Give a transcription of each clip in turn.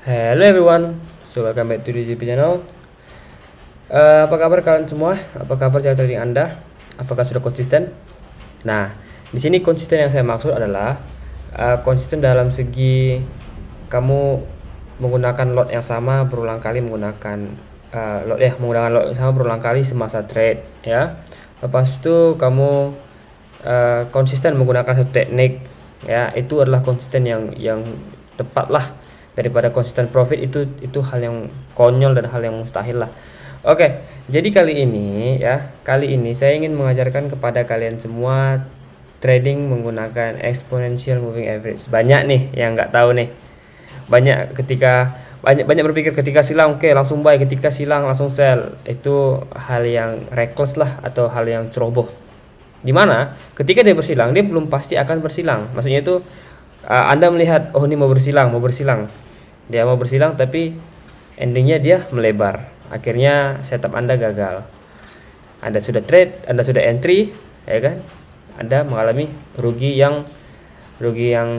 Hello everyone, so welcome back to the GP channel. Apa kabar kalian semua? Apa kabar cara trading Anda? Apakah sudah konsisten? Nah, di sini konsisten yang saya maksud adalah konsisten dalam segi kamu menggunakan lot yang sama berulang kali menggunakan lot yang sama berulang kali semasa trade, ya. Lepas itu kamu konsisten menggunakan satu teknik, ya. Itu adalah konsisten yang tepat lah, daripada konsisten profit. Itu hal yang konyol dan hal yang mustahil lah. Oke, jadi kali ini saya ingin mengajarkan kepada kalian semua trading menggunakan exponential moving average. Banyak nih yang nggak tahu nih. Banyak berpikir ketika silang oke langsung buy, ketika silang langsung sell. Itu hal yang reckless lah, atau hal yang ceroboh. Dimana ketika dia bersilang, dia belum pasti akan bersilang. Maksudnya itu Anda melihat, oh ini mau bersilang. Dia mau bersilang tapi endingnya dia melebar. Akhirnya setup Anda gagal. Anda sudah trade, Anda sudah entry, ya kan? Anda mengalami rugi yang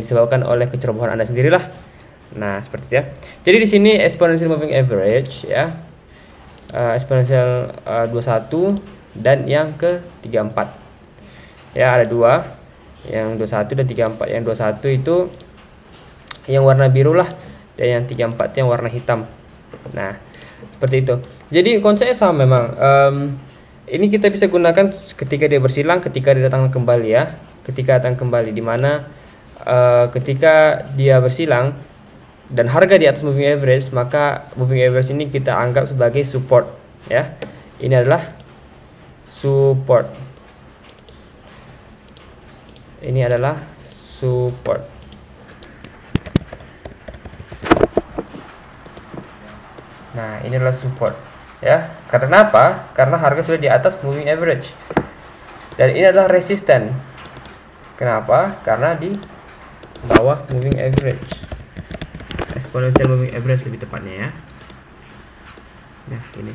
disebabkan oleh kecerobohan Anda sendirilah. Nah, seperti itu ya. Jadi di sini exponential moving average, ya. Exponential 21 dan yang ke 34. Ya, ada dua, yang 21 dan 34. Yang 21 itu yang warna biru lah, dan yang 34 yang warna hitam. Nah, seperti itu. Jadi konsepnya sama memang. Ini kita bisa gunakan ketika dia bersilang, ketika dia datang kembali, ya. Ketika datang kembali, dimana ketika dia bersilang dan harga di atas moving average, maka moving average ini kita anggap sebagai support, ya. Ini adalah support. Ini adalah support. Nah, ini adalah support, ya. Karena apa? Karena harga sudah di atas moving average. Dan ini adalah resisten. Kenapa? Karena di bawah moving average. Exponential moving average lebih tepatnya, ya. Nah, ini.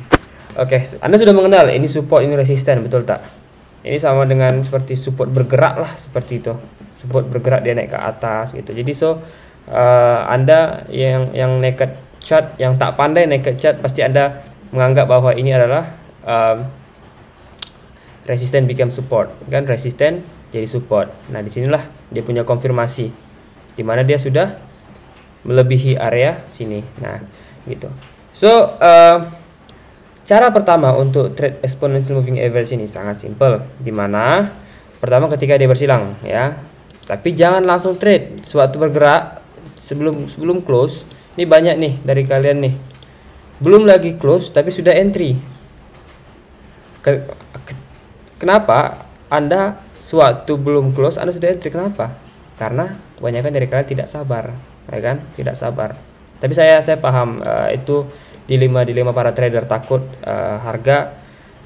Oke, Anda sudah mengenal ini support, ini resisten, betul tak? Ini sama dengan seperti support bergerak lah, seperti itu. Support bergerak, dia naik ke atas gitu. Jadi Anda yang naked chart, yang tak pandai naked chart, pasti Anda menganggap bahwa ini adalah resisten become support, kan? Resisten jadi support. Nah, disinilah dia punya konfirmasi, dimana dia sudah melebihi area sini. Nah, gitu. Cara pertama untuk trade exponential moving average ini sangat simple, dimana pertama ketika dia bersilang, ya. Tapi jangan langsung trade suatu bergerak sebelum close. Ini banyak nih dari kalian nih, belum lagi close tapi sudah entry. Kenapa Anda suatu belum close Anda sudah entry? Kenapa? Karena kebanyakan dari kalian tidak sabar, ya kan? Tidak sabar. Tapi saya paham itu dilema para trader, takut harga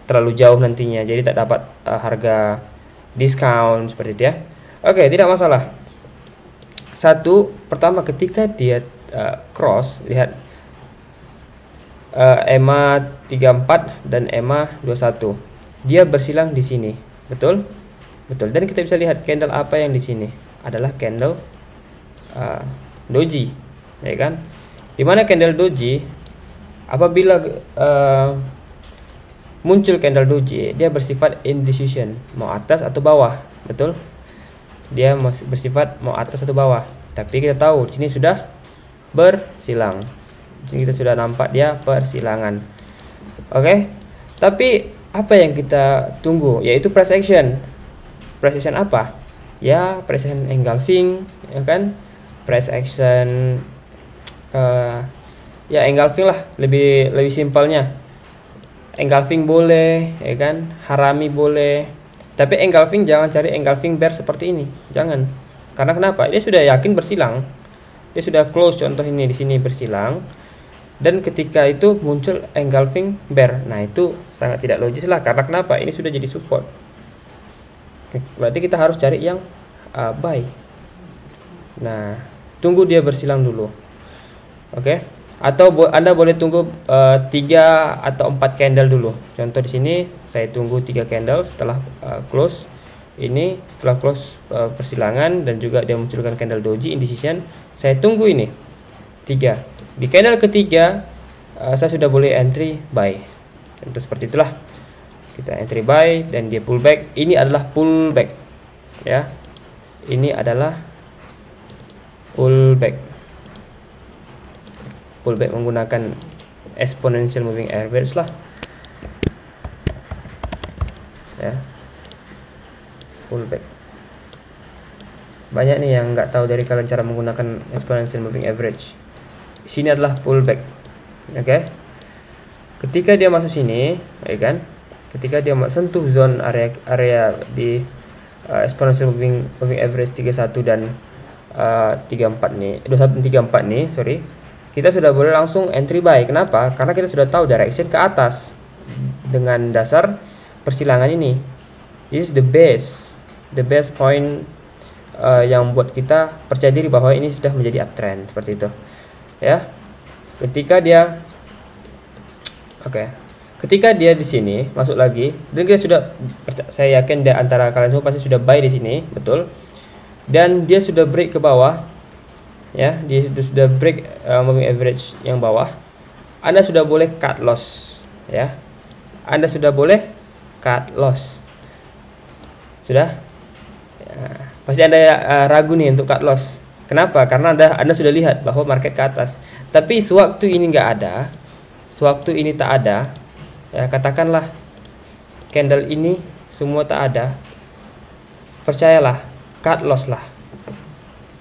terlalu jauh nantinya, jadi tak dapat harga diskon seperti itu, ya. Oke, tidak masalah. Pertama ketika dia cross, lihat EMA 34 dan EMA 21, dia bersilang di sini, betul. Dan kita bisa lihat candle apa yang di sini adalah candle doji, ya kan? Dimana candle doji, apabila muncul candle doji, dia bersifat indecision, mau atas atau bawah, betul? Dia masih bersifat mau atas atau bawah. Tapi kita tahu di sini sudah bersilang. Di sini kita sudah nampak dia persilangan. Oke. Tapi apa yang kita tunggu? Yaitu price action. Price action apa? Ya, price action engulfing, ya kan? Price action ya engulfing lah, lebih simpelnya. Engulfing boleh, ya kan? Harami boleh. Tapi engulfing jangan cari engulfing bear seperti ini. Jangan. Karena kenapa? Dia sudah yakin bersilang. Dia sudah close, contoh ini di sini bersilang. Dan ketika itu muncul engulfing bear. Nah, itu sangat tidak logis lah. Karena kenapa? Ini sudah jadi support. Berarti kita harus cari yang buy. Nah, tunggu dia bersilang dulu. Oke. Atau Anda boleh tunggu 3 atau 4 candle dulu. Contoh di sini saya tunggu 3 candle setelah close. Ini setelah close persilangan dan juga dia munculkan candle doji indecision, saya tunggu ini 3. Di candle ketiga saya sudah boleh entry buy. Tentu seperti itulah. Kita entry buy dan dia pullback. Ini adalah pullback ya. Ini adalah pullback. Pullback menggunakan exponential moving average lah. Ya. Pullback. Banyak nih yang nggak tahu dari kalian cara menggunakan exponential moving average. Sini adalah pullback. Oke. Ketika dia masuk sini, ya kan? Ketika dia sentuh zone area di exponential moving average 31 dan 34 nih, 21 34 nih, sorry. Kita sudah boleh langsung entry buy. Kenapa? Karena kita sudah tahu direction ke atas dengan dasar persilangan ini. This is the best point yang buat kita percaya diri bahwa ini sudah menjadi uptrend seperti itu. Ya. Ketika dia ketika dia di sini masuk lagi dan kita sudah, saya yakin di antara kalian semua pasti sudah buy di sini, betul. Dan dia sudah break ke bawah. Ya, dia sudah break moving average yang bawah. Anda sudah boleh cut loss, ya. Anda sudah boleh cut loss. Sudah? Ya, pasti Anda ragu nih untuk cut loss. Kenapa? Karena Anda sudah lihat bahwa market ke atas. Tapi sewaktu ini nggak ada, sewaktu ini tak ada, ya katakanlah candle ini semua tak ada, percayalah, cut loss lah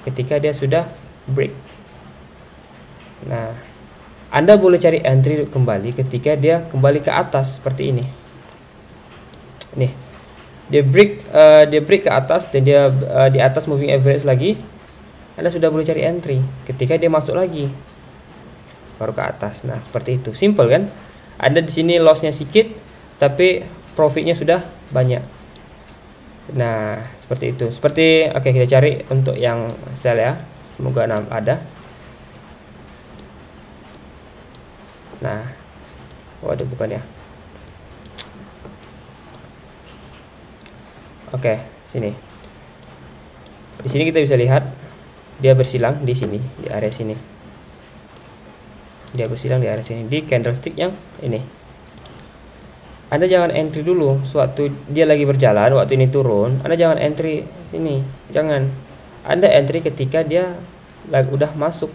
ketika dia sudah break. Nah, Anda boleh cari entry kembali ketika dia kembali ke atas seperti ini. Nih, dia break ke atas dan dia di atas moving average lagi. Anda sudah boleh cari entry ketika dia masuk lagi baru ke atas. Nah, seperti itu, simple kan? Anda di sini lossnya sedikit tapi profitnya sudah banyak. Nah, seperti itu. Seperti kita cari untuk yang sell ya. Semoga ada. Nah, waduh bukan ya. Sini. Di sini kita bisa lihat dia bersilang di sini, di area sini. Dia bersilang di area sini di candlestick yang ini. Anda jangan entry dulu sewaktu dia lagi berjalan, waktu ini turun. Anda jangan entry sini, jangan. Anda entry ketika dia udah masuk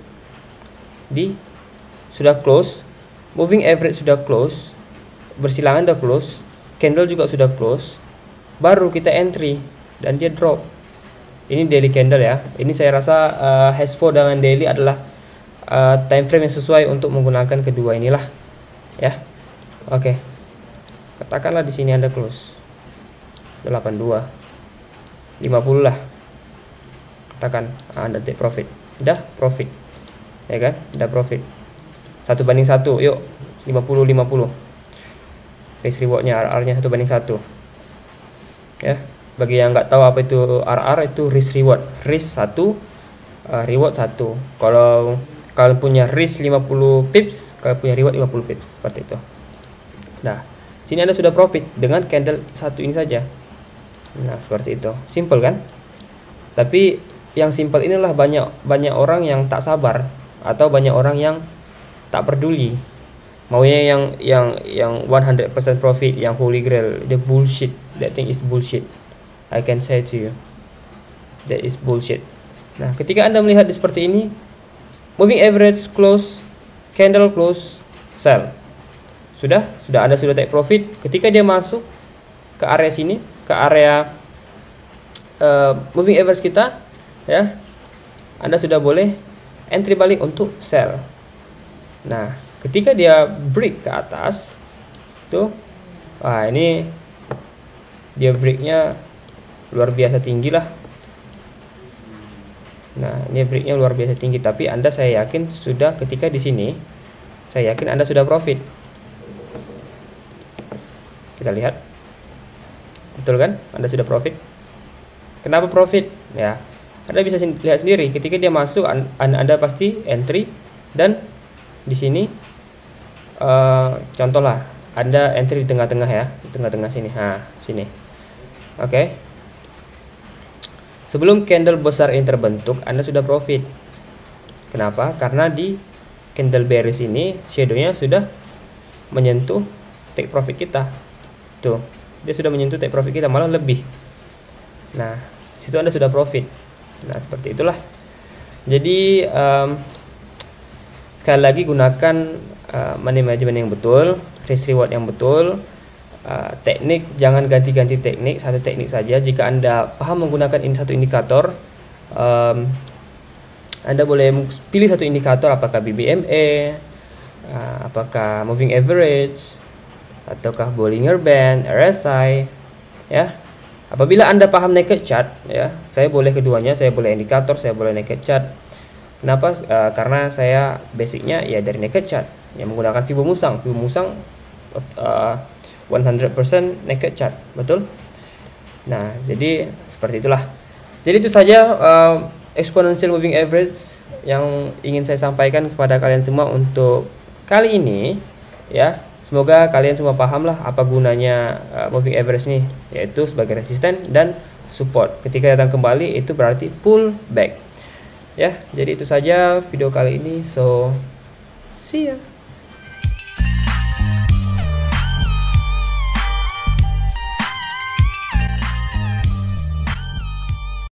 di sudah close, moving average sudah close, bersilangan udah close, candle juga sudah close, baru kita entry dan dia drop. Ini daily candle ya. Ini saya rasa H4 dengan daily adalah time frame yang sesuai untuk menggunakan kedua inilah ya. Katakanlah di sini Anda close 82 50 lah, katakan Anda take profit, udah profit ya kan, udah profit 1:1, yuk 50 risk rewardnya RR nya 1:1 ya. Bagi yang nggak tahu apa itu RR, itu risk reward, risk 1 reward 1. Kalau kalian punya risk 50 pips, kalian punya reward 50 pips seperti itu. Nah, sini Anda sudah profit dengan candle satu ini saja. Nah, seperti itu. Simple kan? Tapi yang simple inilah banyak orang yang tak sabar atau banyak orang yang tak peduli. Maunya yang 100% profit, yang holy grail. The bullshit. That thing is bullshit. I can say to you. That is bullshit. Nah, ketika Anda melihat seperti ini, moving average close, candle close, sell. Sudah Anda sudah take profit. Ketika dia masuk ke area sini, ke area moving average kita ya, Anda sudah boleh entry balik untuk sell. Nah, ketika dia break ke atas tuh, ini dia breaknya luar biasa tinggi lah. Nah, ini breaknya luar biasa tinggi, tapi saya yakin sudah ketika di sini, saya yakin Anda sudah profit. Kita lihat, betul kan? Anda sudah profit. Kenapa profit? Ya, Anda bisa lihat sendiri. Ketika dia masuk, Anda pasti entry, dan di sini, contohlah, Anda entry di tengah-tengah ya, di tengah-tengah sini. Nah, sini. Sebelum candle besar ini terbentuk, Anda sudah profit. Kenapa? Karena di candle bearish ini shadownya sudah menyentuh take profit kita. Tuh, dia sudah menyentuh take profit kita, malah lebih. Nah, situ Anda sudah profit. Nah, seperti itulah. Jadi sekali lagi gunakan money management yang betul, risk reward yang betul. Teknik, jangan ganti-ganti teknik, satu teknik saja. Jika Anda paham menggunakan ini satu indikator, Anda boleh pilih satu indikator, apakah BBMA, apakah moving average, ataukah Bollinger Band, RSI, ya. Apabila Anda paham naked chart, ya, saya boleh keduanya, saya boleh indikator, saya boleh naked chart. Kenapa? Karena saya basicnya ya dari naked chart, yang menggunakan Fibo Musang. Fibo Musang 100% naked chart, betul? Nah, jadi seperti itulah. Jadi itu saja exponential moving average yang ingin saya sampaikan kepada kalian semua untuk kali ini, ya. Semoga kalian semua paham lah apa gunanya moving average nih, yaitu sebagai resisten dan support. Ketika datang kembali itu berarti pull back. Ya, jadi itu saja video kali ini. So, see ya.